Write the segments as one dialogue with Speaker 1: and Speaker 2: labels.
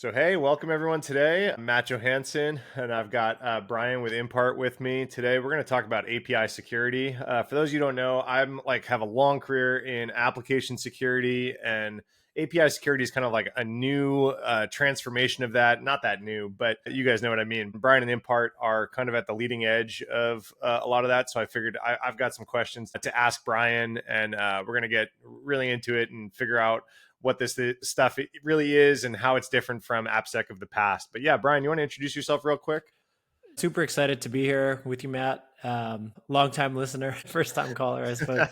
Speaker 1: So, hey, welcome everyone today. I'm Matt Johansen, and I've got Brian with Impart with me. Today, we're going to talk about API security. For those of you who don't know, I'm have a long career in application security, and API security is kind of like a new transformation of that. Not that new, but you guys know what I mean. Brian and Impart are kind of at the leading edge of a lot of that. So I figured I've got some questions to ask Brian, and we're going to get really into it and figure out what this stuff really is and how it's different from AppSec of the past. But yeah, Brian, you want to introduce yourself real quick?
Speaker 2: Super excited to be here with you, Matt. Long-time listener, first-time caller, I suppose.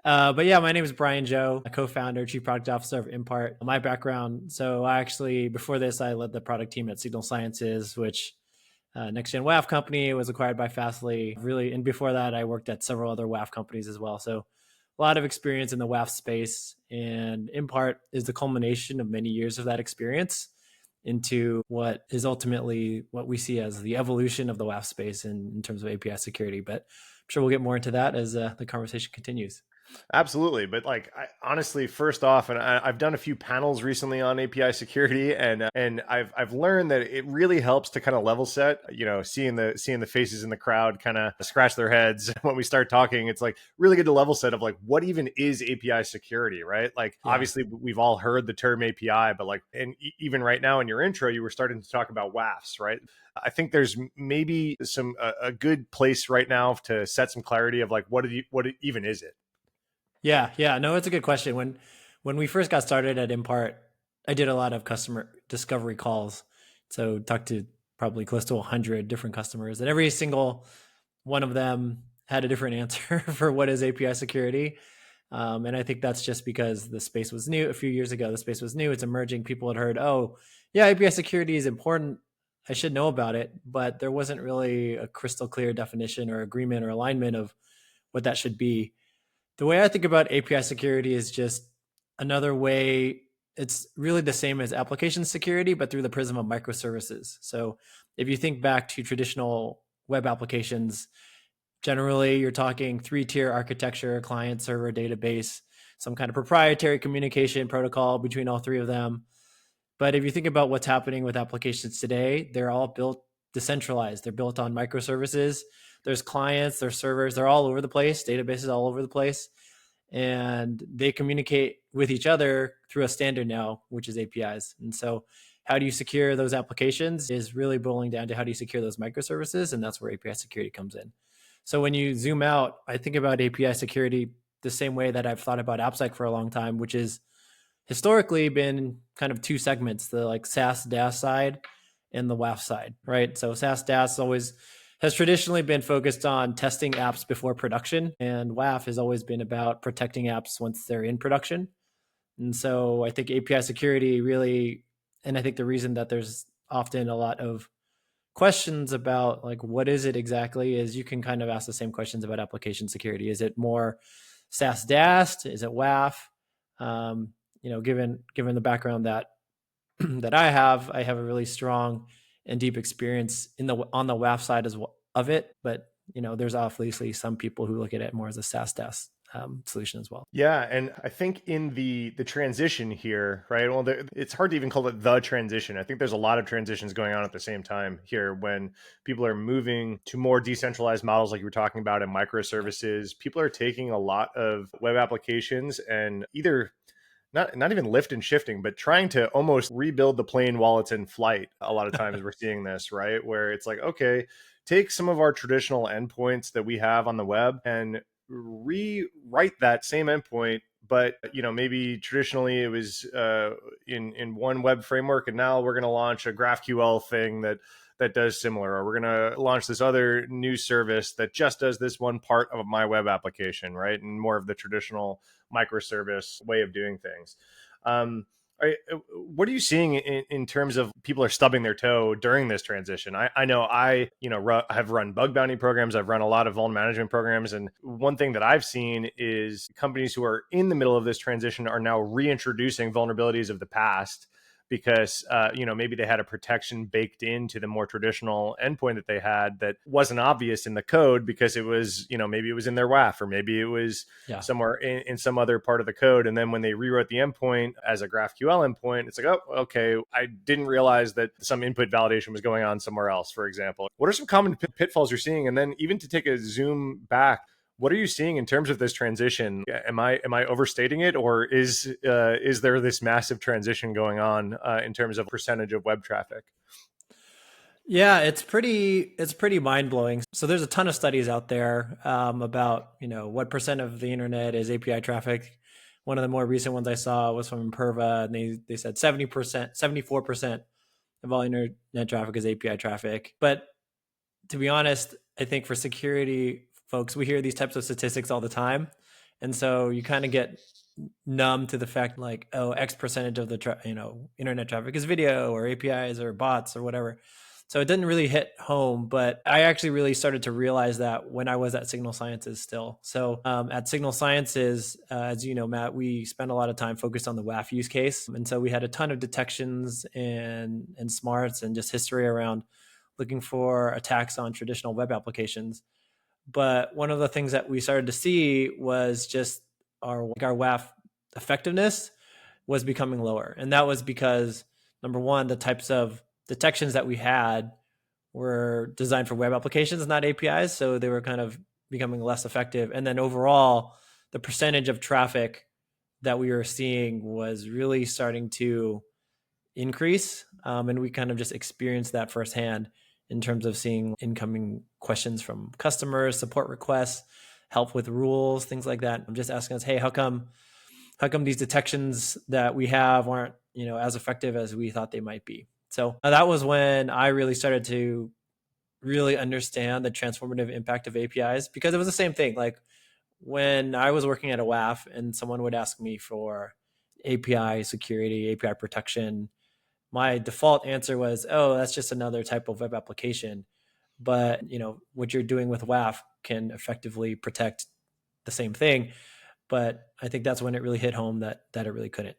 Speaker 2: But yeah, my name is Brian Joe, a co-founder, chief product officer of Impart. My background, so I actually, before this, I led the product team at Signal Sciences, which next gen WAF company was acquired by Fastly. Really, and before that, I worked at several other WAF companies as well. So a lot of experience in the WAF space, and Impart is the culmination of many years of that experience into what is ultimately what we see as the evolution of the WAF space in terms of API security. But I'm sure we'll get more into that as the conversation continues.
Speaker 1: Absolutely. But honestly, first off, and I've done a few panels recently on API security, and I've learned that it really helps to kind of level set. You know, seeing the faces in the crowd kind of scratch their heads when we start talking. It's like really good to level set of like what even is API security, right? Like
Speaker 2: Yeah.
Speaker 1: obviously we've all heard the term API, but like and even right now in your intro, you were starting to talk about WAFs, right? I think there's maybe some a good place right now to set some clarity of like what even is it?
Speaker 2: Yeah. No, it's a good question. When we first got started at Impart, I did a lot of customer discovery calls. So talked to probably close to 100 different customers, and every single one of them had a different answer for what is API security. And I think that's just because the space was new. A few years ago, the space was new. It's emerging. People had heard, oh, yeah, API security is important. I should know about it. But there wasn't really a crystal clear definition or agreement or alignment of what that should be. The way I think about API security is just another way. It's really the same as application security, but through the prism of microservices. So if you think back to traditional web applications, generally you're talking three-tier architecture, client, server, database, some kind of proprietary communication protocol between all three of them. But if you think about what's happening with applications today, they're all built decentralized. They're built on microservices. There's clients, there's servers, they're all over the place, databases all over the place. And they communicate with each other through a standard now, which is APIs. And so how do you secure those applications is really boiling down to how do you secure those microservices? And that's where API security comes in. So when you zoom out, I think about API security the same way that I've thought about AppSec for a long time, which is historically been kind of two segments, the like SaaS DaaS side and the WAF side, right? So SaaS DaaS always has traditionally been focused on testing apps before production, and WAF has always been about protecting apps once they're in production. And so I think API security really, and I think the reason that there's often a lot of questions about like what is it exactly is you can kind of ask the same questions about application security. Is it more SaaS DAST? Is it WAF? Given the background that that I have a really strong and deep experience in the on the WAF side as well of it. But there's obviously some people who look at it more as a SaaS DAST solution as well.
Speaker 1: Yeah, and I think in the transition here, right? Well, it's hard to even call it the transition. I think there's a lot of transitions going on at the same time here when people are moving to more decentralized models, like you were talking about, in microservices. People are taking a lot of web applications and either not even lift and shifting, but trying to almost rebuild the plane while it's in flight. A lot of times we're seeing this, right? Where it's like, okay, take some of our traditional endpoints that we have on the web and rewrite that same endpoint, but maybe traditionally it was in one web framework, and now we're going to launch a GraphQL thing that does similar, or we're going to launch this other new service that just does this one part of my web application, right? And more of the traditional microservice way of doing things. What are you seeing in terms of people are stubbing their toe during this transition? I know have run bug bounty programs. I've run a lot of vulnerability management programs. And one thing that I've seen is companies who are in the middle of this transition are now reintroducing vulnerabilities of the past because maybe they had a protection baked into the more traditional endpoint that they had that wasn't obvious in the code because it was, maybe it was in their WAF, or maybe it was
Speaker 2: Yeah.
Speaker 1: somewhere in some other part of the code. And then when they rewrote the endpoint as a GraphQL endpoint, it's like, oh, okay, I didn't realize that some input validation was going on somewhere else, for example. What are some common pitfalls you're seeing? And then even to take a zoom back, what are you seeing in terms of this transition? Am I overstating it, or is there this massive transition going on in terms of percentage of web traffic?
Speaker 2: Yeah, it's pretty mind blowing. So there's a ton of studies out there about what percent of the internet is API traffic. One of the more recent ones I saw was from Imperva, and they said 70%, 74% of all internet traffic is API traffic. But to be honest, I think for security folks, we hear these types of statistics all the time. And so you kind of get numb to the fact like, oh, X percentage of the internet traffic is video or APIs or bots or whatever. So it didn't really hit home, but I actually really started to realize that when I was at Signal Sciences still. So at Signal Sciences, as you know, Matt, we spent a lot of time focused on the WAF use case. And so we had a ton of detections and smarts and just history around looking for attacks on traditional web applications. But one of the things that we started to see was just our WAF effectiveness was becoming lower. And that was because, number one, the types of detections that we had were designed for web applications, not APIs. So they were kind of becoming less effective. And then overall, the percentage of traffic that we were seeing was really starting to increase. And we kind of just experienced that firsthand in terms of seeing incoming questions from customers, support requests, help with rules, things like that. I'm just asking us, hey, how come these detections that we have aren't as effective as we thought they might be? So that was when I really started to really understand the transformative impact of APIs, because it was the same thing. Like when I was working at a WAF and someone would ask me for API security, API protection, my default answer was, oh, that's just another type of web application. But what you're doing with WAF can effectively protect the same thing. But I think that's when it really hit home that it really couldn't.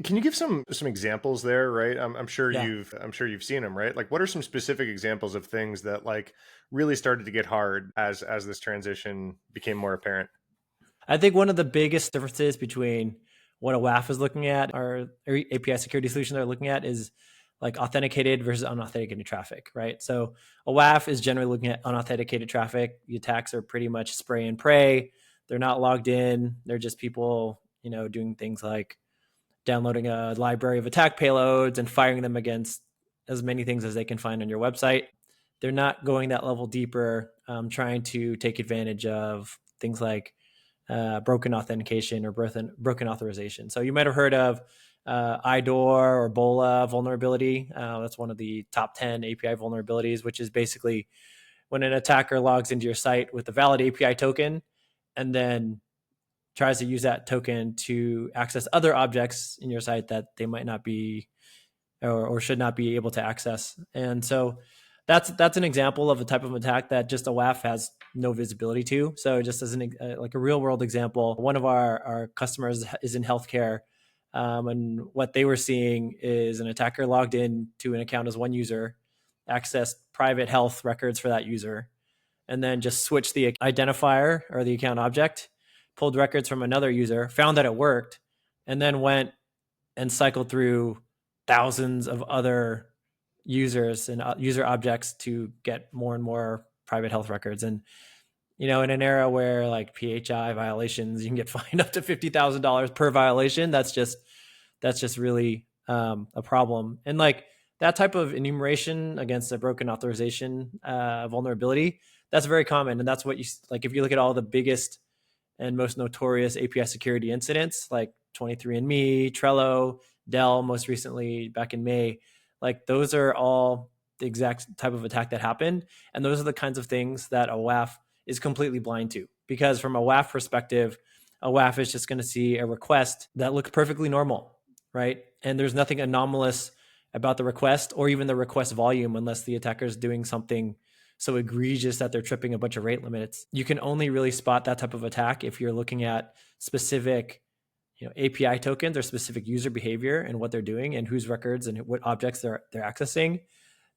Speaker 1: Can you give some examples there? Right, I'm sure
Speaker 2: Yeah.
Speaker 1: you've seen them, right? Like, what are some specific examples of things that like really started to get hard as this transition became more apparent?
Speaker 2: I think one of the biggest differences between what a WAF is looking at or API security solutions are looking at is like authenticated versus unauthenticated traffic, right? So a WAF is generally looking at unauthenticated traffic. The attacks are pretty much spray and pray. They're not logged in. They're just people, doing things like downloading a library of attack payloads and firing them against as many things as they can find on your website. They're not going that level deeper, trying to take advantage of things like broken authentication or broken authorization. So you might have heard of IDOR or BOLA vulnerability. That's one of the top 10 API vulnerabilities, which is basically when an attacker logs into your site with a valid API token and then tries to use that token to access other objects in your site that they might not be or should not be able to access. And so that's an example of a type of attack that just a WAF has no visibility to. So just as like a real world example, one of our customers is in healthcare. And what they were seeing is an attacker logged in to an account as one user, accessed private health records for that user, and then just switched the identifier or the account object, pulled records from another user, found that it worked, and then went and cycled through thousands of other users and user objects to get more and more private health records. And in an era where like PHI violations, you can get fined up to $50,000 per violation. That's just really a problem. And like that type of enumeration against a broken authorization vulnerability, that's very common. And that's what you like if you look at all the biggest and most notorious API security incidents like 23andMe, Trello, Dell, most recently back in May, like those are all the exact type of attack that happened. And those are the kinds of things that a WAF is completely blind to. Because from a WAF perspective, a WAF is just going to see a request that looks perfectly normal, right? And there's nothing anomalous about the request or even the request volume unless the attacker is doing something so egregious that they're tripping a bunch of rate limits. You can only really spot that type of attack if you're looking at specific API tokens or specific user behavior and what they're doing and whose records and what objects they're accessing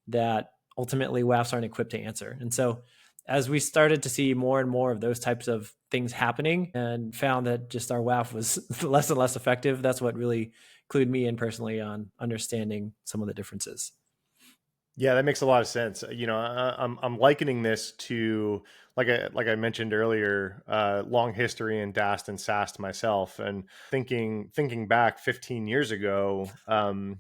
Speaker 2: that ultimately WAFs aren't equipped to answer. And so as we started to see more and more of those types of things happening and found that just our WAF was less and less effective, that's what really clued me in personally on understanding some of the differences.
Speaker 1: Yeah, that makes a lot of sense. I'm likening this to like I mentioned earlier, long history in DAST and SAST myself, and thinking back 15 years ago,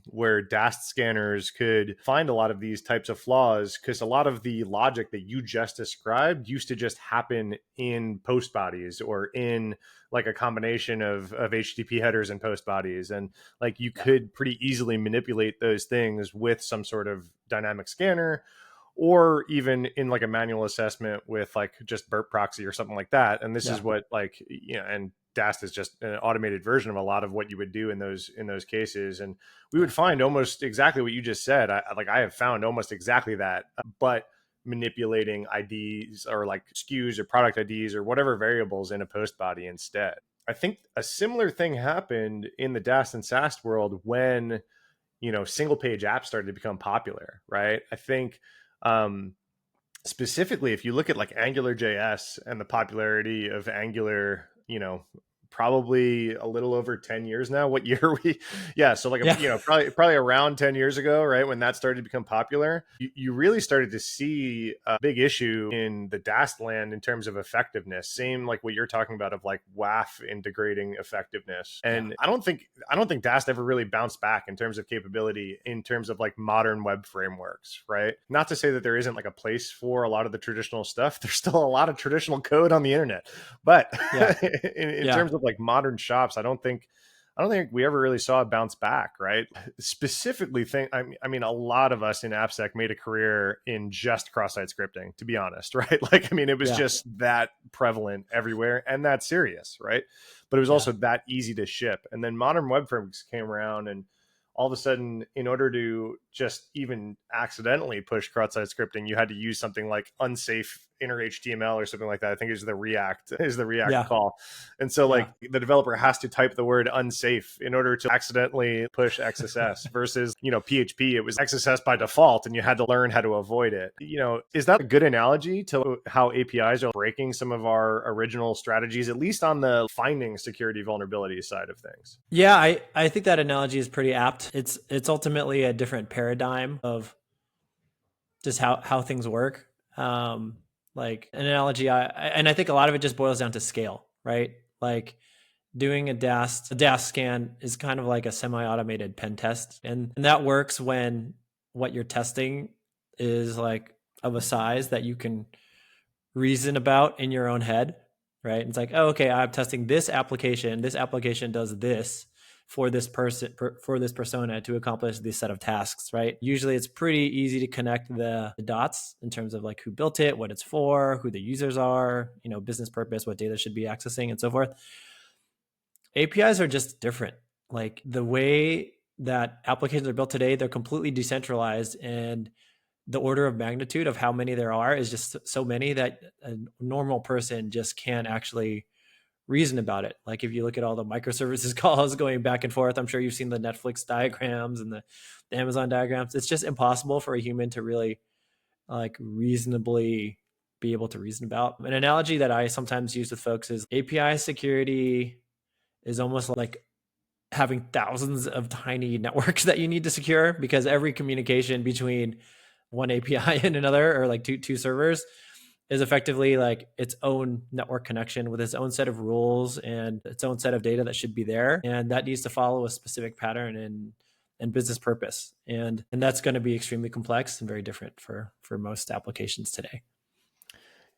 Speaker 1: where DAST scanners could find a lot of these types of flaws because a lot of the logic that you just described used to just happen in post bodies or in like a combination of HTTP headers and post bodies, and like you
Speaker 2: Yeah.
Speaker 1: could pretty easily manipulate those things with some sort of dynamic scanner or even in like a manual assessment with like just burp proxy or something like that. And this is
Speaker 2: Yeah.
Speaker 1: what and DAST is just an automated version of a lot of what you would do in those cases. And we
Speaker 2: Yeah.
Speaker 1: would find almost exactly what you just said. I have found almost exactly that, but manipulating IDs or like SKUs or product IDs or whatever variables in a post body instead. I think a similar thing happened in the DAST and SAST world when single page apps started to become popular, right? I think specifically if you look at like Angular JS and the popularity of Angular, probably a little over 10 years now. What year are we? Yeah, so like
Speaker 2: Yeah.
Speaker 1: probably around 10 years ago, right? When that started to become popular, you really started to see a big issue in the DAST land in terms of effectiveness. Same like what you're talking about of like WAF integrating effectiveness.
Speaker 2: Yeah.
Speaker 1: And I don't think DAST ever really bounced back in terms of capability in terms of like modern web frameworks, right? Not to say that there isn't like a place for a lot of the traditional stuff. There's still a lot of traditional code on the internet, but
Speaker 2: Yeah.
Speaker 1: in
Speaker 2: Yeah.
Speaker 1: terms of like modern shops, I don't think we ever really saw it bounce back, right? Specifically, I mean, a lot of us in AppSec made a career in just cross-site scripting, to be honest, right? Like, I mean, it was
Speaker 2: Yeah.
Speaker 1: just that prevalent everywhere and that serious, right? But it was
Speaker 2: Yeah.
Speaker 1: also that easy to ship. And then modern web frameworks came around, and all of a sudden, in order to just even accidentally push cross-site scripting, you had to use something like unsafe inner HTML or something like that. I think is the React
Speaker 2: Yeah.
Speaker 1: call. And so
Speaker 2: Yeah.
Speaker 1: like the developer has to type the word unsafe in order to accidentally push XSS versus, PHP, it was XSS by default and you had to learn how to avoid it. Is that a good analogy to how APIs are breaking some of our original strategies, at least on the finding security vulnerability side of things?
Speaker 2: Yeah, I think that analogy is pretty apt. It's ultimately a different paradigm of just how things work. Like an analogy, and I think a lot of it just boils down to scale, right? Like doing a DAST scan is kind of like a semi-automated pen test, and that works when what you're testing is like of a size that you can reason about in your own head, right? It's like, oh, okay, I'm testing this application. This application does this for this person, for this persona to accomplish this set of tasks, right? Usually it's pretty easy to connect the dots in terms of like who built it, what it's for, who the users are, business purpose, what data should be accessing, and so forth. APIs are just different. Like the way that applications are built today, they're completely decentralized, and the order of magnitude of how many there are is just so many that a normal person just can't actually reason about it. Like if you look at all the microservices calls going back and forth, I'm sure you've seen the Netflix diagrams and the Amazon diagrams. It's just impossible for a human to really like reasonably be able to reason about. An analogy that I sometimes use with folks is API security is almost like having thousands of tiny networks that you need to secure, because every communication between one API and another, or like two servers, is effectively like its own network connection with its own set of rules and its own set of data that should be there, and that needs to follow a specific pattern and business purpose, and that's going to be extremely complex and very different for most applications today.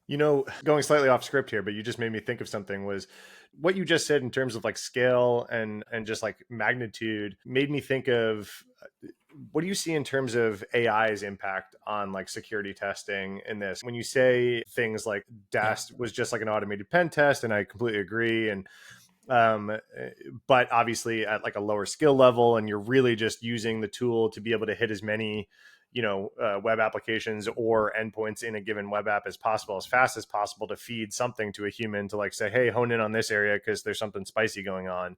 Speaker 1: Going slightly off script here, but you just made me think of something, was what you just said in terms of like scale and just like magnitude made me think of what do you see in terms of AI's impact on like security testing in this? When you say things like
Speaker 2: Yeah.
Speaker 1: DAST was just like an automated pen test, and I completely agree. And um, but obviously at like a lower skill level, and you're really just using the tool to be able to hit as many web applications or endpoints in a given web app as possible, as fast as possible, to feed something to a human to like say, hey, hone in on this area because there's something spicy going on.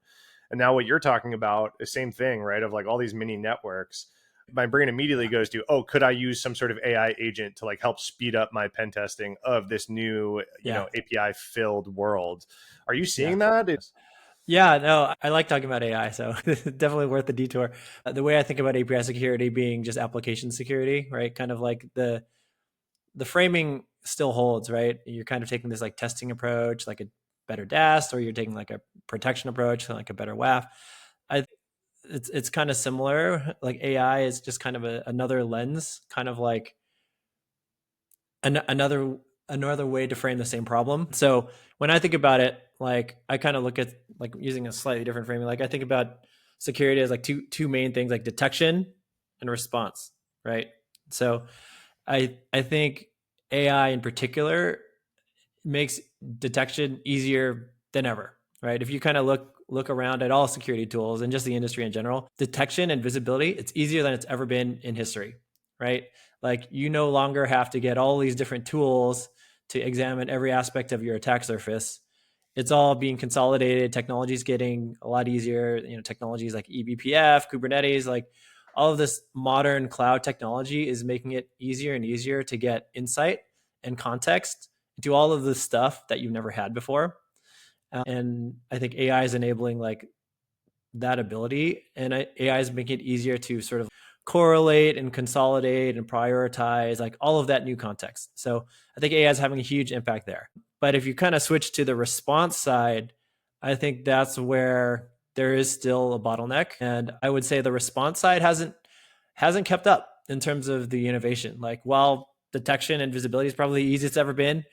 Speaker 1: And now what you're talking about, the same thing, right? Of like all these mini networks. My brain immediately goes to, oh, could I use some sort of AI agent to like help speed up my pen testing of this new,
Speaker 2: Yeah.
Speaker 1: API filled world? Are you
Speaker 2: Yeah.
Speaker 1: seeing that?
Speaker 2: Yeah, no, I like talking about AI, so definitely worth the detour. The way I think about API security being just application security, right? Kind of like the framing still holds, right? You're kind of taking this like testing approach, like a better DAST, or you're taking like a protection approach, like a better WAF. I it's kind of similar. Like AI is just kind of another lens, kind of like another way to frame the same problem. So when I think about it, like I kind of look at like using a slightly different framing. Like I think about security as like two main things, like detection and response, right? So I think AI in particular makes detection easier than ever, right? If you kind of look around at all security tools and just the industry in general, detection and visibility, it's easier than it's ever been in history, right? Like you no longer have to get all these different tools to examine every aspect of your attack surface. It's all being consolidated. Technology is getting a lot easier. Technologies like eBPF, Kubernetes, like all of this modern cloud technology is making it easier and easier to get insight and context into all of the stuff that you've never had before. And I think AI is enabling like that ability, and AI is making it easier to sort of correlate and consolidate and prioritize like all of that new context. So I think AI is having a huge impact there. But if you kind of switch to the response side, I think that's where there is still a bottleneck. And I would say the response side hasn't kept up in terms of the innovation. Like while detection and visibility is probably the easiest it's ever been,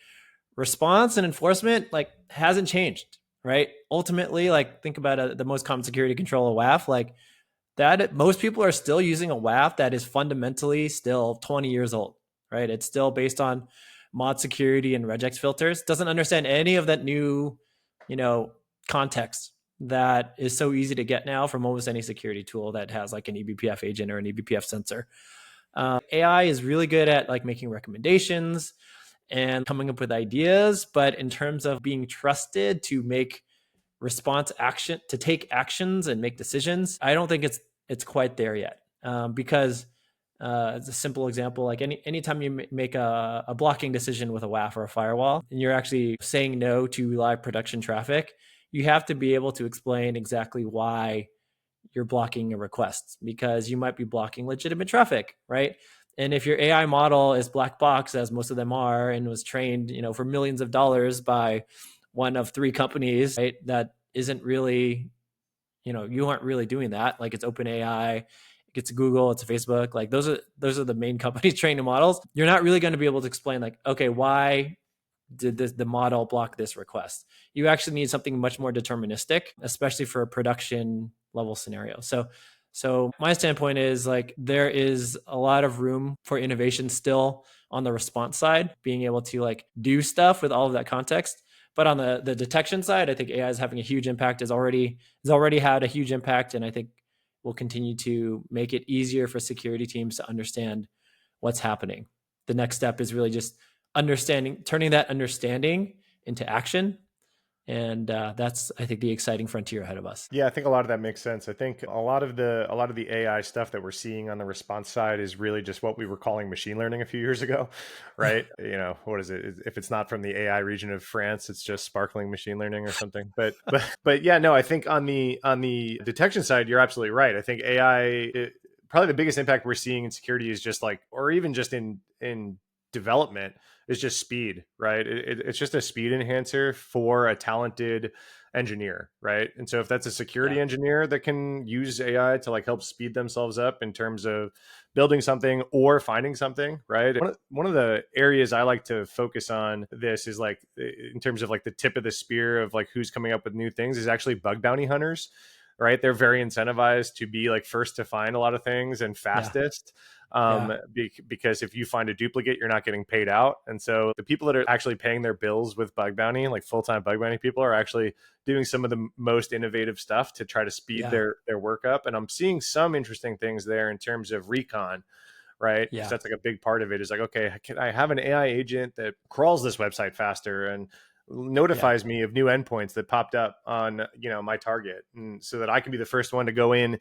Speaker 2: response and enforcement like hasn't changed, right? Ultimately, like think about the most common security control, a WAF, like that most people are still using a WAF that is fundamentally still 20 years old, right? It's still based on mod security and regex filters, doesn't understand any of that new, you know, context that is so easy to get now from almost any security tool that has like an eBPF agent or an eBPF sensor. AI is really good at like making recommendations and coming up with ideas, but in terms of being trusted to make response action, to take actions and make decisions, I don't think it's quite there yet. Because it's a simple example, like anytime you make a blocking decision with a WAF or a firewall, and you're actually saying no to live production traffic, you have to be able to explain exactly why you're blocking a request, because you might be blocking legitimate traffic, right? And if your AI model is black box, as most of them are, and was trained, for millions of dollars by one of three companies, right, that isn't really, you aren't really doing that. Like it's OpenAI, it's Google, it's Facebook. Like those are the main companies training models. You're not really going to be able to explain like, okay, why did the model block this request? You actually need something much more deterministic, especially for a production level scenario. So my standpoint is like there is a lot of room for innovation still on the response side, being able to like do stuff with all of that context. But on the detection side, I think AI is having a huge impact, has already had a huge impact, and I think will continue to make it easier for security teams to understand what's happening. The next step is really just turning that understanding into action. And that's, I think, the exciting frontier ahead of us.
Speaker 1: Yeah, I think a lot of that makes sense. I think a lot of the AI stuff that we're seeing on the response side is really just what we were calling machine learning a few years ago, right? What is it? If it's not from the AI region of France, it's just sparkling machine learning or something. But yeah, no, I think on the detection side, you're absolutely right. I think probably the biggest impact we're seeing in security is just like, or even just in development, is just speed, right? It's just a speed enhancer for a talented engineer, right? And so if that's a
Speaker 2: Yeah.
Speaker 1: security engineer that can use AI to like help speed themselves up in terms of building something or finding something, right? One of the areas I like to focus on this is like in terms of like the tip of the spear of like who's coming up with new things is actually bug bounty hunters, right? They're very incentivized to be like first to find a lot of things and
Speaker 2: Yeah.
Speaker 1: fastest.
Speaker 2: Yeah.
Speaker 1: Because if you find a duplicate, you're not getting paid out. And so the people that are actually paying their bills with bug bounty, like full-time bug bounty people, are actually doing some of the most innovative stuff to try to speed
Speaker 2: Yeah.
Speaker 1: their work up. And I'm seeing some interesting things there in terms of recon, right? Because
Speaker 2: Yeah.
Speaker 1: that's like a big part of it is like, okay, can I have an AI agent that crawls this website faster and
Speaker 2: Yeah.
Speaker 1: notifies me of new endpoints that popped up on, my target, and so that I can be the first one to go in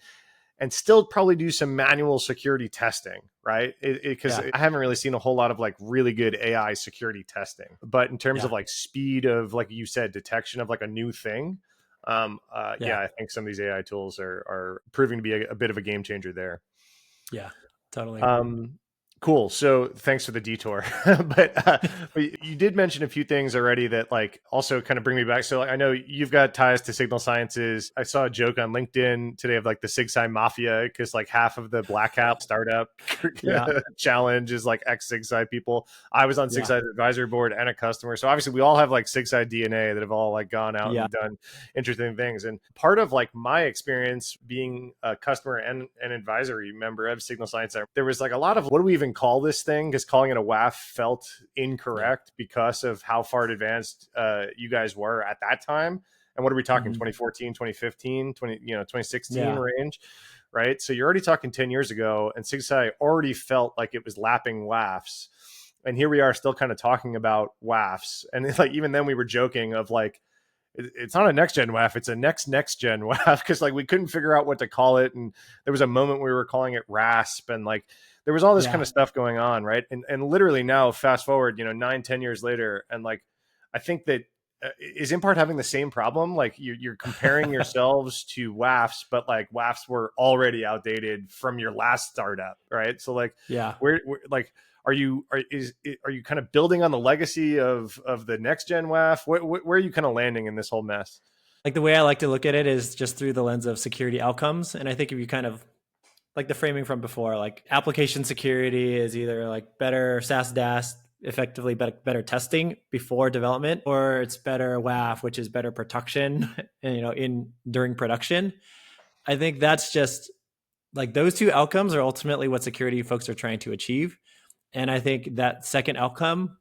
Speaker 1: and still probably do some manual security testing, right? Because
Speaker 2: Yeah.
Speaker 1: I haven't really seen a whole lot of like really good AI security testing. But in terms of
Speaker 2: Yeah.
Speaker 1: like speed of, like you said, detection of like a new thing,
Speaker 2: Yeah.
Speaker 1: I think some of these AI tools are proving to be a bit of a game changer there.
Speaker 2: Yeah. Totally.
Speaker 1: Um, cool. So thanks for the detour, but you did mention a few things already that like also kind of bring me back. So like, I know you've got ties to Signal Sciences. I saw a joke on LinkedIn today of like the SigSci Mafia, because like half of the Black Hat startup
Speaker 2: Yeah.
Speaker 1: challenge is like ex SigSci people. I was on
Speaker 2: Yeah.
Speaker 1: SigSci's advisory board and a customer, so obviously we all have like SigSci DNA that have all like gone out
Speaker 2: Yeah.
Speaker 1: and done interesting things. And part of like my experience being a customer and an advisory member of Signal Science, there was like a lot of, what do we even call this thing? Because calling it a WAF felt
Speaker 2: Yeah.
Speaker 1: incorrect because of how far advanced you guys were at that time. And what are we talking,
Speaker 2: Hmm.
Speaker 1: 2014, 2015, 2016
Speaker 2: Yeah.
Speaker 1: range, right? So you're already talking 10 years ago, and SigSci already felt like it was lapping WAFs. And here we are still kind of talking about WAFs. And it's like, even then we were joking of like, it's not a next gen WAF, it's a next gen WAF, because like we couldn't figure out what to call it, and there was a moment we were calling it RASP, and like there was all this kind
Speaker 2: Yeah.
Speaker 1: of stuff going on, right? And literally now, fast forward, 9-10 years later, and like I think that is Impart having the same problem? Like you're comparing yourselves to WAFs, but like WAFs were already outdated from your last startup, right? So like
Speaker 2: Yeah.
Speaker 1: where like are you kind of building on the legacy of the next gen WAF? Where are you kind of landing in this whole mess?
Speaker 2: Like the way I like to look at it is just through the lens of security outcomes. And I think if you kind of like the framing from before, like application security is either like better SaaS DAS, effectively better testing before development, or it's better WAF, which is better protection, and, in during production. I think that's just like those two outcomes are ultimately what security folks are trying to achieve. And I think that second outcome,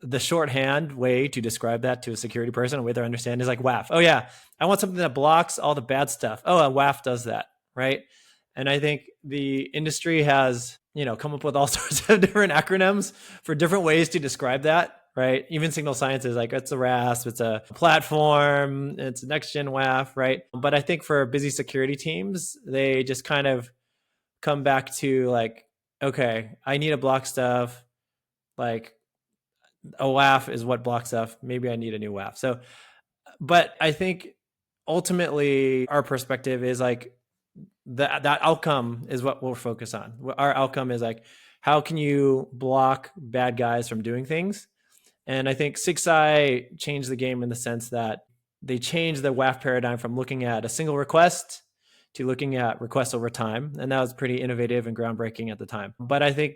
Speaker 2: the shorthand way to describe that to a security person, a way they understand, is like WAF. Oh yeah, I want something that blocks all the bad stuff. Oh, a WAF does that, right? And I think the industry has, come up with all sorts of different acronyms for different ways to describe that, right? Even Signal Science is like, it's a RASP, it's a platform, it's a next gen WAF, right? But I think for busy security teams, they just kind of come back to like, okay, I need to block stuff. Like a WAF is what blocks stuff. Maybe I need a new WAF. So, but I think ultimately our perspective is like that outcome is what we'll focus on. Our outcome is like, how can you block bad guys from doing things? And I think 6i changed the game in the sense that they changed the WAF paradigm from looking at a single request to looking at requests over time. And that was pretty innovative and groundbreaking at the time. But I think,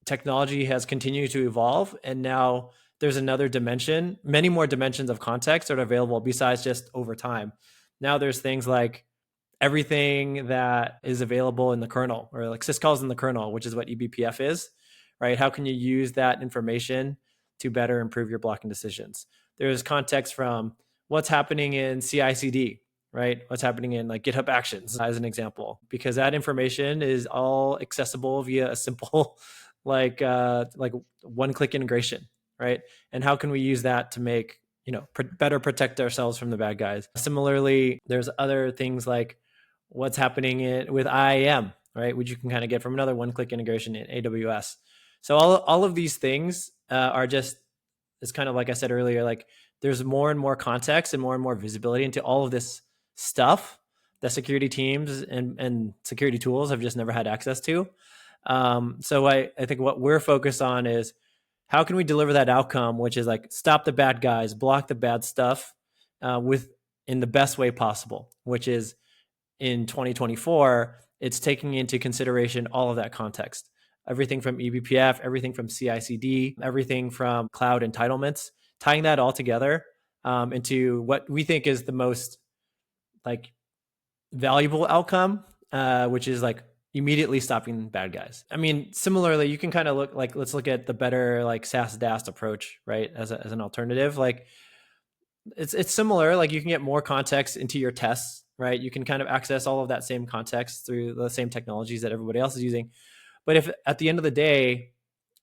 Speaker 2: technology has continued to evolve, and now there's another dimension, many more dimensions of context that are available besides just over time. Now there's things like everything that is available in the kernel, or like syscalls in the kernel, which is what eBPF is, right? How can you use that information to better improve your blocking decisions? There's context from what's happening in CI/CD, right? What's happening in like GitHub Actions, as an example, because that information is all accessible via a simple like one-click integration, right? And how can we use that to make better protect ourselves from the bad guys? Similarly, there's other things like what's happening with IAM, right? Which you can kind of get from another one-click integration in AWS. So all of these things are just, it's kind of like I said earlier, like there's more and more context and more visibility into all of this stuff that security teams and security tools have just never had access to. So I think what we're focused on is how can we deliver that outcome, which is like stop the bad guys, block the bad stuff with in the best way possible, which is in 2024, it's taking into consideration all of that context. Everything from eBPF, everything from CI/CD, everything from cloud entitlements, tying that all together into what we think is the most like valuable outcome, which is like immediately stopping bad guys. I mean, similarly, you can kind of look like, let's look at the better like SaaS DAST approach, right? As an alternative, like it's similar. Like you can get more context into your tests, right? You can kind of access all of that same context through the same technologies that everybody else is using. But if at the end of the day,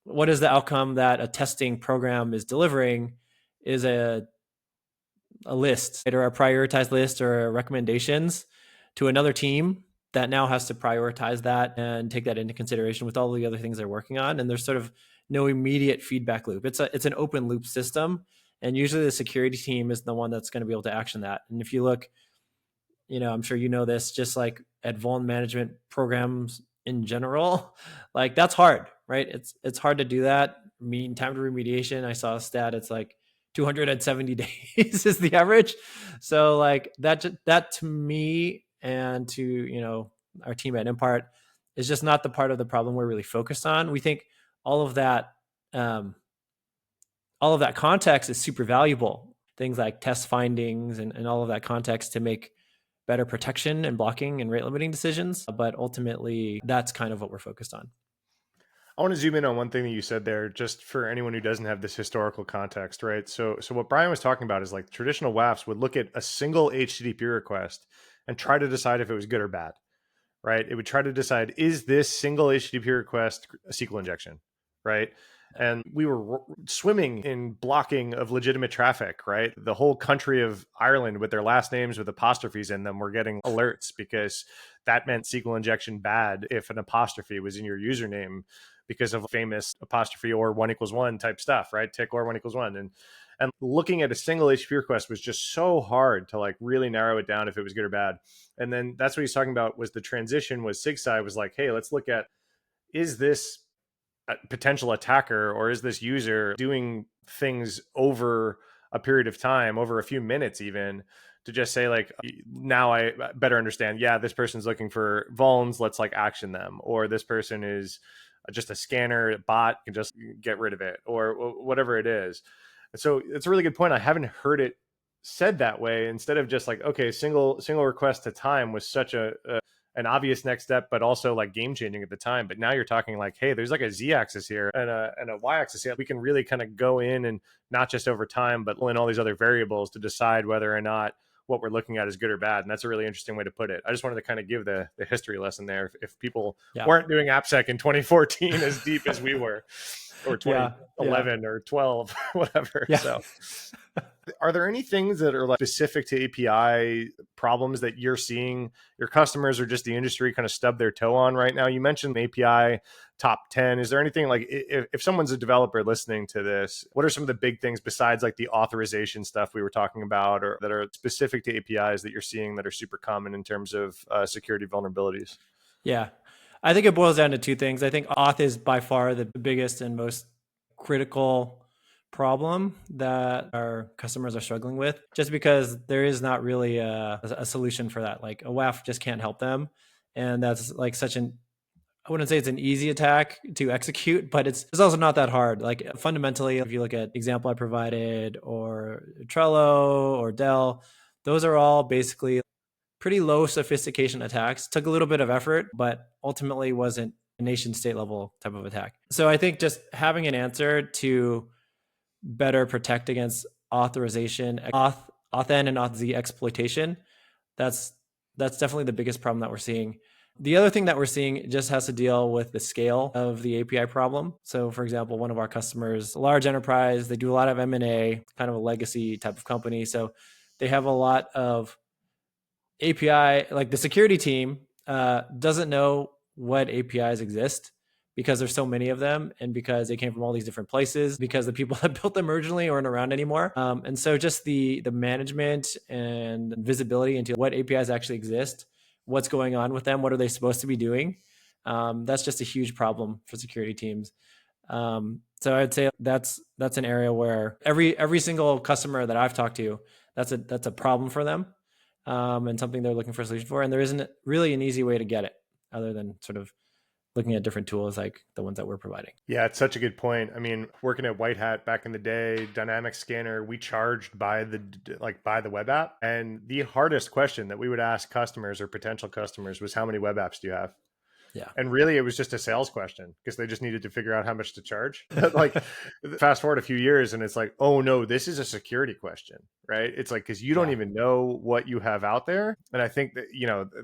Speaker 2: what is the outcome that a testing program is delivering is a list or a prioritized list or recommendations to another team that now has to prioritize that and take that into consideration with all the other things they're working on. And there's sort of no immediate feedback loop. It's an open loop system, and usually the security team is the one that's going to be able to action that. And if you look, I'm sure you know this, just like at vuln management programs in general, like that's hard, right? It's hard to do that. Mean time to remediation, I saw a stat, it's like 270 days is the average. So like that to me and to, our team at Impart is just not the part of the problem we're really focused on. We think all of that um, all of that context is super valuable. Things like test findings and all of that context to make better protection and blocking and rate limiting decisions. But ultimately, that's kind of what we're focused on.
Speaker 1: I want to zoom in on one thing that you said there, just for anyone who doesn't have this historical context, right? So what Brian was talking about is like traditional WAFs would look at a single HTTP request and try to decide if it was good or bad, right? It would try to decide, is this single HTTP request a SQL injection, right? And we were swimming in blocking of legitimate traffic, right? The whole country of Ireland with their last names with apostrophes in them were getting alerts because that meant SQL injection bad if an apostrophe was in your username because of famous apostrophe or 1 = 1 type stuff, right? Tick or 1 = 1. And looking at a single HTTP request was just so hard to like really narrow it down if it was good or bad. And then that's what he's talking about was the transition was SigSci was like, hey, let's look at, is this a potential attacker or is this user doing things over a period of time, over a few minutes even, to just say like, now I better understand, yeah, this person's looking for vulns, let's like action them. Or this person is just a scanner bot, can just get rid of it, or whatever it is. So it's a really good point. I haven't heard it said that way, instead of just like, okay, single request to time was such a an obvious next step, but also like game changing at the time. But now you're talking like, hey, there's like a Z axis here and a Y axis here. We can really kind of go in and not just over time, but in all these other variables to decide whether or not what we're looking at is good or bad. And that's a really interesting way to put it. I just wanted to kind of give the history lesson there. If people weren't doing AppSec in 2014 as deep as we were, or 2011 or 12, whatever.
Speaker 2: Yeah.
Speaker 1: So are there any things that are like specific to API problems that you're seeing your customers or just the industry kind of stub their toe on right now? You mentioned API top 10. Is there anything like, if someone's a developer listening to this, what are some of the big things besides like the authorization stuff we were talking about, or that are specific to APIs that you're seeing that are super common in terms of security vulnerabilities?
Speaker 2: Yeah. I think it boils down to two things. I think auth is by far the biggest and most critical problem that our customers are struggling with, just because there is not really a solution for that. Like a WAF just can't help them. And that's like I wouldn't say it's an easy attack to execute, but it's also not that hard. Like fundamentally, if you look at the example I provided, or Trello or Dell, those are all basically pretty low sophistication attacks. Took a little bit of effort, but ultimately wasn't a nation state level type of attack. So I think just having an answer to better protect against authorization, authn and authz exploitation, that's definitely the biggest problem that we're seeing. The other thing that we're seeing just has to deal with the scale of the API problem. So for example, one of our customers, a large enterprise, they do a lot of M&A, kind of a legacy type of company. So they have a lot of API, like the security team doesn't know what APIs exist because there's so many of them, and because they came from all these different places, because the people that built them originally aren't around anymore. And so just the management and visibility into what APIs actually exist, what's going on with them, what are they supposed to be doing, that's just a huge problem for security teams. So I'd say that's an area where every single customer that I've talked to, that's a problem for them, and something they're looking for a solution for. And there isn't really an easy way to get it other than sort of looking at different tools like the ones that we're providing.
Speaker 1: Yeah, it's such a good point. I mean, working at White Hat back in the day, dynamic scanner, we charged by the web app. And the hardest question that we would ask customers or potential customers was, how many web apps do you have?
Speaker 2: Yeah.
Speaker 1: And really, it was just a sales question because they just needed to figure out how much to charge. Like, fast forward a few years and it's like, oh no, this is a security question, right? It's like, because you don't even know what you have out there. And I think that,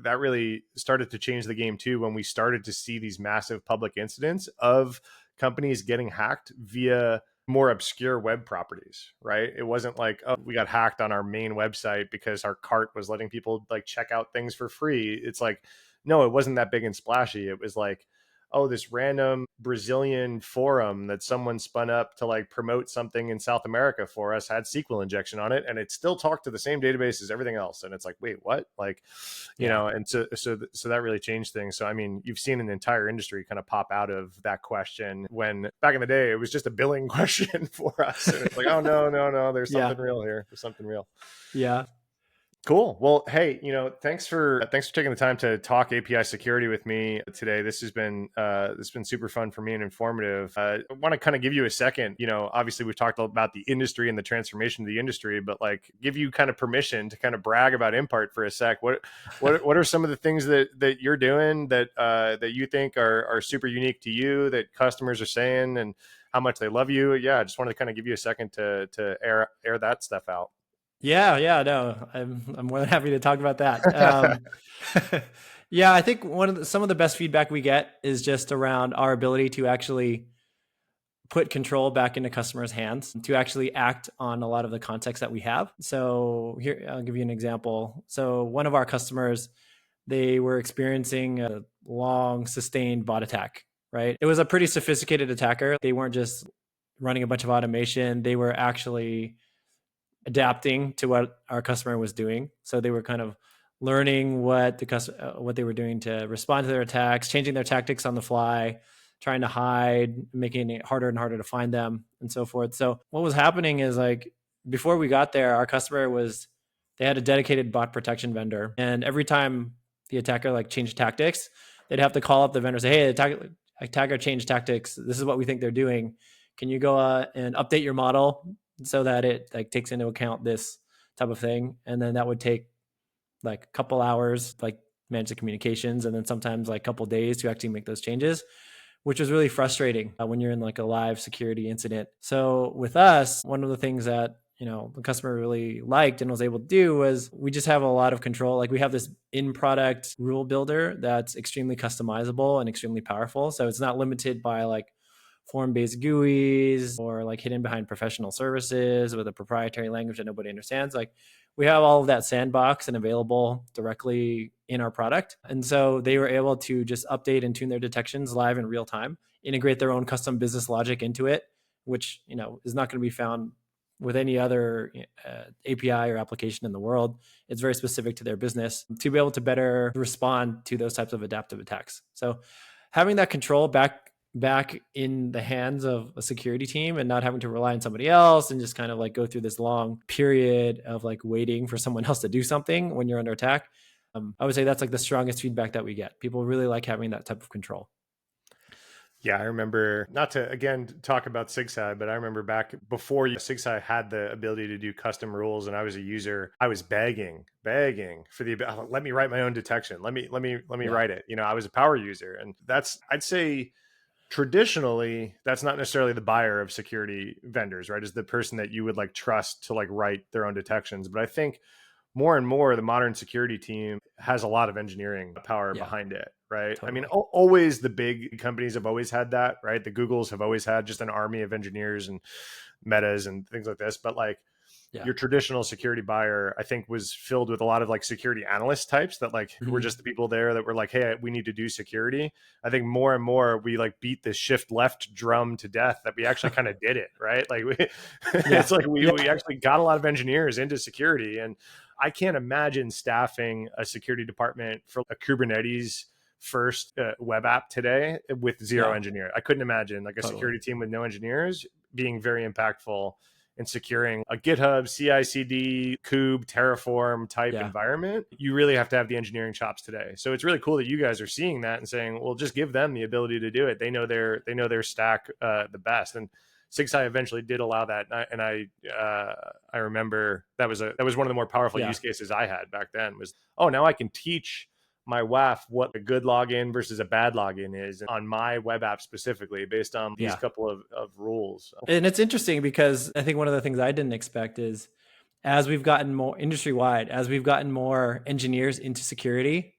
Speaker 1: that really started to change the game too when we started to see these massive public incidents of companies getting hacked via more obscure web properties, right? It wasn't like, oh, we got hacked on our main website because our cart was letting people like check out things for free. It's like, no, it wasn't that big and splashy. It was like, oh, this random Brazilian forum that someone spun up to like promote something in South America for us had SQL injection on it, and it still talked to the same database as everything else. And it's like, wait, what? Like,
Speaker 2: Yeah.
Speaker 1: and so that really changed things. So I mean, you've seen an entire industry kind of pop out of that question, when back in the day it was just a billing question for us, and it's like, oh no, no, no, there's
Speaker 2: Yeah.
Speaker 1: something real here. There's something real.
Speaker 2: Yeah.
Speaker 1: Cool. Well, hey, thanks for taking the time to talk API security with me today. This has been super fun for me and informative. I want to kind of give you a second. Obviously we've talked about the industry and the transformation of the industry, but like give you kind of permission to kind of brag about Impart for a sec. What are some of the things that you're doing that you think are super unique to you, that customers are saying, and how much they love you? Yeah, I just wanted to kind of give you a second to air that stuff out.
Speaker 2: Yeah, yeah, no, I'm more than happy to talk about that. Yeah, I think some of the best feedback we get is just around our ability to actually put control back into customers' hands, to actually act on a lot of the context that we have. So here, I'll give you an example. So one of our customers, they were experiencing a long, sustained bot attack. Right? It was a pretty sophisticated attacker. They weren't just running a bunch of automation; they were actually adapting to what our customer was doing. So they were kind of learning what they were doing to respond to their attacks, changing their tactics on the fly, trying to hide, making it harder and harder to find them, and so forth. So what was happening is, like, before we got there, our customer was they had a dedicated bot protection vendor, and every time the attacker like changed tactics, they'd have to call up the vendor and say, "Hey, the attacker changed tactics. This is what we think they're doing. Can you go and update your model so that it like takes into account this type of thing?" And then that would take like a couple hours, like manage the communications, and then sometimes like a couple days to actually make those changes, which was really frustrating when you're in like a live security incident. So with us, one of the things that the customer really liked and was able to do was we just have a lot of control. Like, we have this in-product rule builder that's extremely customizable and extremely powerful. So it's not limited by like form-based GUIs or like hidden behind professional services with a proprietary language that nobody understands. Like, we have all of that sandbox and available directly in our product. And so they were able to just update and tune their detections live in real time, integrate their own custom business logic into it, which is not going to be found with any other API or application in the world. It's very specific to their business to be able to better respond to those types of adaptive attacks. So having that control back in the hands of a security team and not having to rely on somebody else and just kind of like go through this long period of like waiting for someone else to do something when you're under attack. I would say that's like the strongest feedback that we get. People really like having that type of control.
Speaker 1: Yeah, I remember, not to again talk about SigSci, but I remember back before SigSci had the ability to do custom rules, and I was a user. I was begging for let me write my own detection. Let me
Speaker 2: Yeah.
Speaker 1: write it. I was a power user, and I'd say traditionally that's not necessarily the buyer of security vendors, right? Is the person that you would like trust to like write their own detections. But I think more and more the modern security team has a lot of engineering power
Speaker 2: Yeah,
Speaker 1: behind it, right? I mean,
Speaker 2: totally.
Speaker 1: always the big companies have always had that, right? The Googles have always had just an army of engineers and metas and things like this. But like,
Speaker 2: Yeah.
Speaker 1: your traditional security buyer, I think, was filled with a lot of like security analyst types that like were
Speaker 2: Mhm.
Speaker 1: just the people there that were like, hey, we need to do security. I think more and more we like beat the shift left drum to death, that we actually kind of did it, right? Like
Speaker 2: Yeah.
Speaker 1: it's like we
Speaker 2: Yeah.
Speaker 1: actually got a lot of engineers into security. And I can't imagine staffing a security department for a Kubernetes first web app today with zero
Speaker 2: Yeah.
Speaker 1: engineer. I couldn't imagine like a
Speaker 2: Totally.
Speaker 1: security team with no engineers being very impactful and securing a GitHub, CI/CD, Kube, Terraform type
Speaker 2: Yeah.
Speaker 1: environment. You really have to have the engineering chops today. So it's really cool that you guys are seeing that and saying, well, just give them the ability to do it. They know their stack the best. And SigSci eventually did allow that, and I remember that was one of the more powerful
Speaker 2: Yeah.
Speaker 1: use cases I had back then. Was, oh, now I can teach my WAF what a good login versus a bad login is on my web app specifically based on these
Speaker 2: Yeah.
Speaker 1: couple of rules.
Speaker 2: And it's interesting because I think one of the things I didn't expect is, as we've gotten more industry wide, as we've gotten more engineers into security,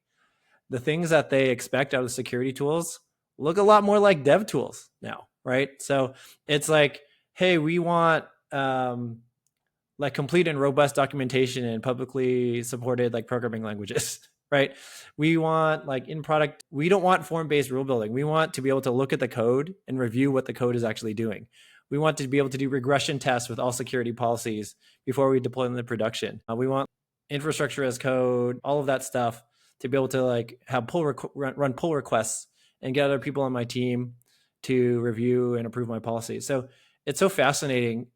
Speaker 2: the things that they expect out of security tools look a lot more like dev tools now. right? So it's like, hey, we want like complete and robust documentation and publicly supported like programming languages, right? We want like in product, we don't want form-based rule building. We want to be able to look at the code and review what the code is actually doing. We want to be able to do regression tests with all security policies before we deploy them to production. We want infrastructure as code, all of that stuff to be able to like have run pull requests and get other people on my team to review and approve my policies. So it's so fascinating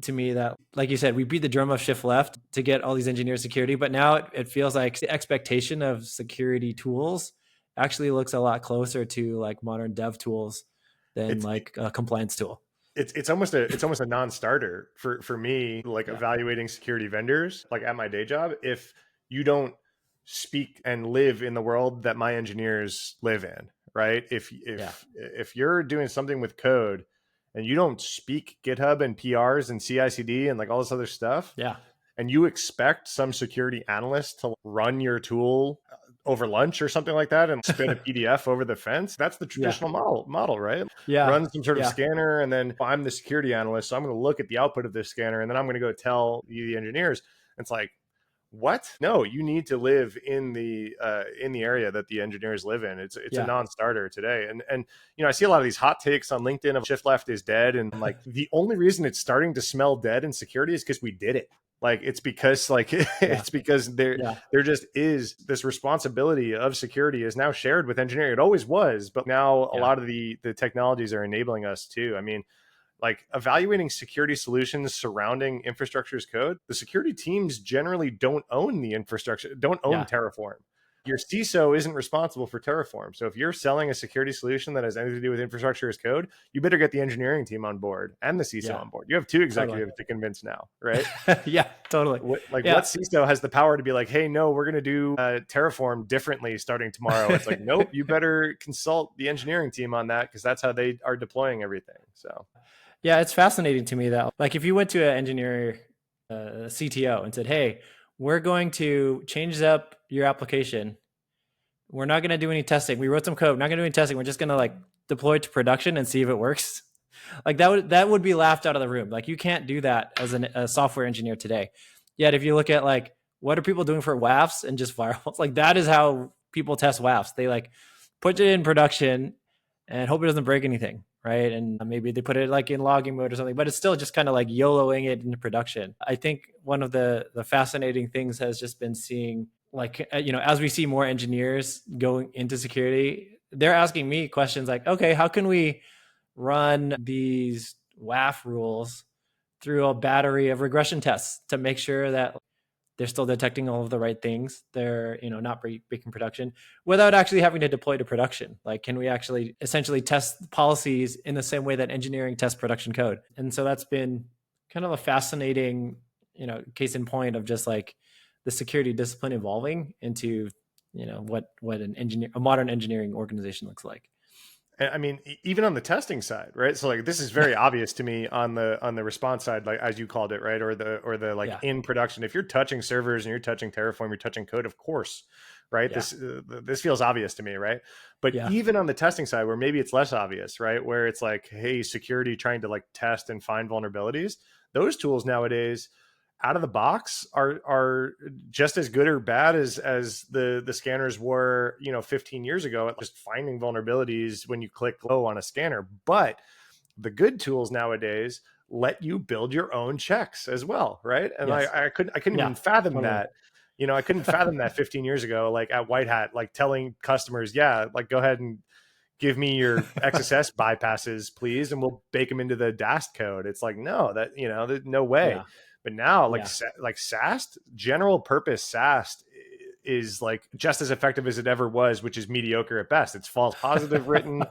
Speaker 2: to me that, like you said, we beat the drum of shift left to get all these engineers security, but now it feels like the expectation of security tools actually looks a lot closer to like modern dev tools than
Speaker 1: It's
Speaker 2: like a compliance tool.
Speaker 1: it's almost a non-starter for me, like
Speaker 2: Yeah.
Speaker 1: evaluating security vendors, like at my day job. If you don't speak and live in the world that my engineers live in, right? If
Speaker 2: Yeah.
Speaker 1: if you're doing something with code and you don't speak GitHub and PRs and CI/CD and like all this other stuff,
Speaker 2: Yeah.
Speaker 1: and you expect some security analyst to run your tool over lunch or something like that and spin a PDF over the fence, that's the
Speaker 2: Yeah.
Speaker 1: traditional model, right?
Speaker 2: Yeah.
Speaker 1: Run some sort of
Speaker 2: Yeah.
Speaker 1: scanner, and then I'm the security analyst, so I'm going to look at the output of this scanner, and then I'm going to go tell the engineers. It's like, what? No, you need to live in the area that the engineers live in. It's a
Speaker 2: Yeah.
Speaker 1: non-starter today. And I see a lot of these hot takes on LinkedIn of shift left is dead, and I'm like, the only reason it's starting to smell dead in security is because we did it. Like it's because like
Speaker 2: Yeah.
Speaker 1: it's because
Speaker 2: Yeah.
Speaker 1: there just is this responsibility of security is now shared with engineering. It always was, but now a
Speaker 2: Yeah.
Speaker 1: lot of the technologies are enabling us too. I mean, like evaluating security solutions surrounding infrastructure as code, the security teams generally don't own the infrastructure, don't own
Speaker 2: Yeah.
Speaker 1: Terraform. Your CISO isn't responsible for Terraform. So if you're selling a security solution that has anything to do with infrastructure as code, you better get the engineering team on board and the CISO
Speaker 2: Yeah.
Speaker 1: on board. You have two
Speaker 2: Totally.
Speaker 1: executives to convince now, right?
Speaker 2: Yeah. Totally.
Speaker 1: What
Speaker 2: Yeah.
Speaker 1: CISO has the power to be like, hey, no, we're going to do Terraform differently starting tomorrow? It's like, nope, you better consult the engineering team on that because that's how they are deploying everything. So
Speaker 2: Yeah, it's fascinating to me that, like, if you went to an engineer, CTO, and said, "Hey, we're going to change up your application. We're not going to do any testing. We wrote some code. We're not going to do any testing. We're just going to like deploy it to production and see if it works." Like that would be laughed out of the room. Like you can't do that as a software engineer today. Yet if you look at like what are people doing for WAFs and just firewalls, like that is how people test WAFs. They like put it in production and hope it doesn't break anything, right? And maybe they put it like in logging mode or something, but it's still just kind of like YOLOing it into production. I think one of the fascinating things has just been seeing like as we see more engineers going into security, they're asking me questions like, okay, how can we run these WAF rules through a battery of regression tests to make sure that they're still detecting all of the right things. They're, not breaking production without actually having to deploy to production. Like, can we actually essentially test policies in the same way that engineering tests production code? And so that's been kind of a fascinating, case in point of just like the security discipline evolving into, what a modern engineering organization looks like.
Speaker 1: I mean, even on the testing side, right? So like this is very obvious to me on the response side, like as you called it, right? Or the like
Speaker 2: Yeah.
Speaker 1: in production. If you're touching servers and you're touching Terraform, you're touching code, of course, right?
Speaker 2: Yeah.
Speaker 1: This feels obvious to me, right? But
Speaker 2: Yeah.
Speaker 1: even on the testing side, where maybe it's less obvious, right? Where it's like, hey, security trying to like test and find vulnerabilities. Those tools nowadays out of the box are just as good or bad as the scanners were 15 years ago at just finding vulnerabilities when you click low on a scanner. But the good tools nowadays let you build your own checks as well, right? And
Speaker 2: Yes.
Speaker 1: I couldn't
Speaker 2: Yeah.
Speaker 1: even fathom
Speaker 2: Totally.
Speaker 1: that. I couldn't fathom that 15 years ago, like at White Hat, like telling customers, yeah, like go ahead and give me your XSS bypasses, please, and we'll bake them into the DAST code. It's like, no, there's no way.
Speaker 2: Yeah.
Speaker 1: But now,
Speaker 2: Yeah.
Speaker 1: like SAST, general purpose SAST is like just as effective as it ever was, which is mediocre at best. It's false positive written.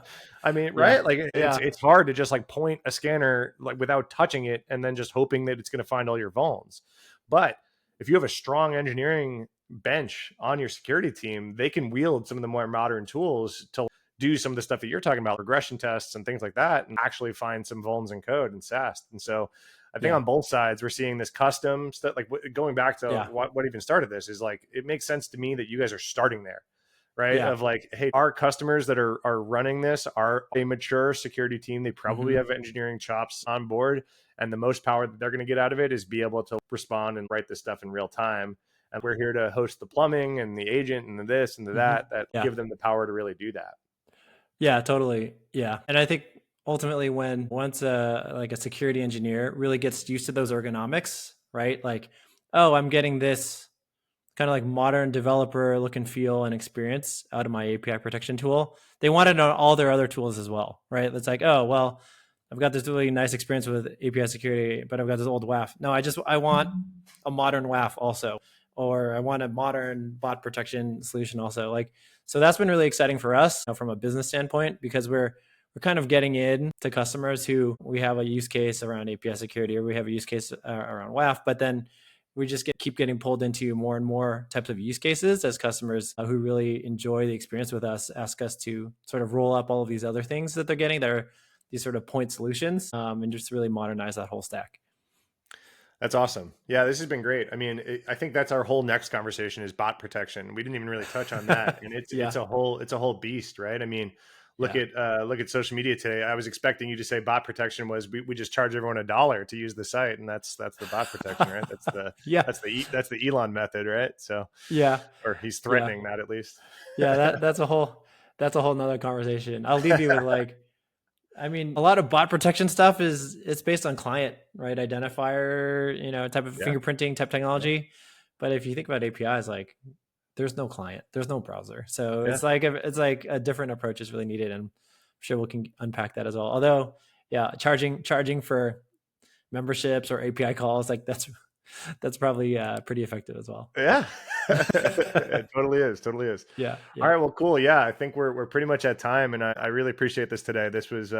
Speaker 1: I mean,
Speaker 2: Yeah.
Speaker 1: right? Like
Speaker 2: Yeah.
Speaker 1: it's hard to just like point a scanner like without touching it and then just hoping that it's going to find all your vulns. But if you have a strong engineering bench on your security team, they can wield some of the more modern tools to do some of the stuff that you're talking about, regression tests and things like that, and actually find some vulns in code and SAST. And so I think
Speaker 2: Yeah.
Speaker 1: on both sides, we're seeing this custom stuff. Like going back to
Speaker 2: Yeah.
Speaker 1: what even started this is like, it makes sense to me that you guys are starting there, right?
Speaker 2: Yeah.
Speaker 1: Of like, hey, our customers that are running this are a mature security team. They probably
Speaker 2: Hmm.
Speaker 1: have engineering chops on board. And the most power that they're going to get out of it is be able to respond and write this stuff in real time. And we're here to host the plumbing and the agent and the this and the
Speaker 2: Hmm.
Speaker 1: that
Speaker 2: Yeah.
Speaker 1: give them the power to really do that.
Speaker 2: Yeah, totally. Yeah. And I think ultimately when once a security engineer really gets used to those ergonomics, right? Like, oh, I'm getting this kind of like modern developer look and feel and experience out of my API protection tool. They want to know all their other tools as well, right? It's like, oh, well, I've got this really nice experience with API security, but I've got this old WAF. No, I want a modern WAF also, or I want a modern bot protection solution also. Like, so that's been really exciting for us, from a business standpoint, because we're kind of getting in to customers who we have a use case around API security, or we have a use case around WAF, but then we just keep getting pulled into more and more types of use cases as customers who really enjoy the experience with us ask us to sort of roll up all of these other things that they're getting. They're these sort of point solutions, and just really modernize that whole stack.
Speaker 1: That's awesome. Yeah, this has been great. I mean, I think that's our whole next conversation is bot protection. We didn't even really touch on that, and
Speaker 2: Yeah,
Speaker 1: it's a whole beast, right? I mean,
Speaker 2: yeah.
Speaker 1: look at social media today. I was expecting you to say bot protection was we just charge everyone $1 to use the site, and that's the bot protection, right?
Speaker 2: Yeah,
Speaker 1: That's the Elon method, right? So,
Speaker 2: yeah,
Speaker 1: or he's
Speaker 2: yeah,
Speaker 1: threatening that at least.
Speaker 2: yeah. That's a whole nother conversation. I'll leave you with like, I mean, a lot of bot protection stuff it's based on client, right? Identifier, type of
Speaker 1: Yeah,
Speaker 2: fingerprinting type
Speaker 1: yeah,
Speaker 2: technology. But if you think about APIs, like there's no client, there's no browser, so
Speaker 1: yeah.
Speaker 2: it's like a different approach is really needed, and I'm sure we can unpack that as well. Although, yeah, charging for memberships or API calls, like that's probably pretty effective as well.
Speaker 1: Yeah. It totally is. Totally is.
Speaker 2: Yeah,
Speaker 1: All
Speaker 2: yeah,
Speaker 1: right. Well, cool. Yeah. I think we're pretty much at time. And I really appreciate this today. This was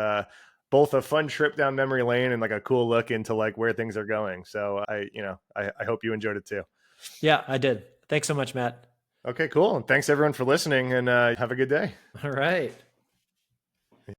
Speaker 1: both a fun trip down memory lane and like a cool look into like where things are going. So I hope you enjoyed it too.
Speaker 2: yeah. I did. Thanks so much, Matt.
Speaker 1: Okay, cool. And thanks everyone for listening and have a good day.
Speaker 2: All right.